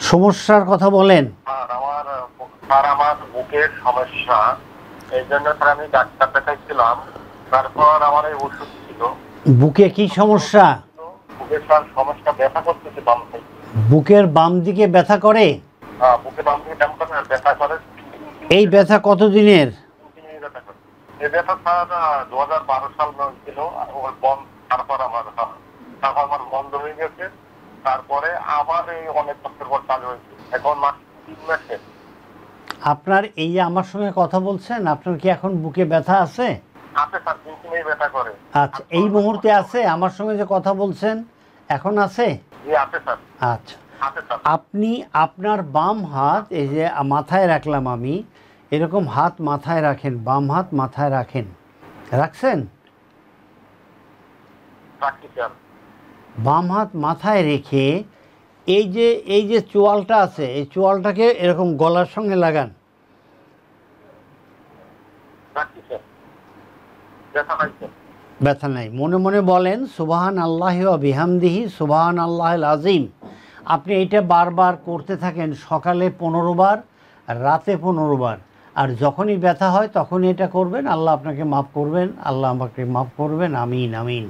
সমস্যার কথা বলেন। আমার বুকের সমস্যা, এই জন্য স্যার আমি ডাক্তার দেখাইছিলাম। তারপর আমার এই ওষুধ ছিল। বুকে কি সমস্যা? বুকের স্যার সমস্যা, ব্যথা করতেছে বাম সাইডে। বুকের বাম দিকে ব্যথা করে? বুকে বাম দিকে কেমন করে ব্যথা করে। এই ব্যথা কতদিনের? ব্যথা করে। এই ব্যথা স্যার 2012 সাল ছিল। তারপর আমার বন্ধ হয়ে গেছে। তারপরে আবার এই অনেক বছর পর চালু হয়েছে। এখন মাস 3 মাসে। আপনার এই যে আমার সঙ্গে কথা বলছেন, আপনার কি এখন বুকে ব্যথা আছে? আছে স্যার, কিন্তু ব্যথা করে। আচ্ছা, এই মুহূর্তে আছে? আমার সঙ্গে যে কথা বলছেন এখন আছে? জি আছে স্যার। আচ্ছা, আপনি আপনার বাম হাত এই যে মাথায় রাখলাম আমি, এরকম হাত মাথায় রাখেন, বাম হাত মাথায় রাখেন, রাখছেন? বাম হাত মাথায় রেখে এই যে চোয়ালটা আছে, এই চোয়ালটাকে এরকম গলার সঙ্গে লাগান। ব্যথা নাই। মনে মনে বলেন সুবহান আল্লাহি ওয়া বিহামদিহি সুবহান আল্লাহিল আযীম। আপনি এটা বারবার করতে থাকেন, সকালে 15 বার, রাতে 15 বার। আর যখনই ব্যথা হয় তখনই এটা করবেন। আল্লাহ আপনাকে মাফ করবেন, আল্লাহ আমাকে মাফ করবেন। আমিন আমিন।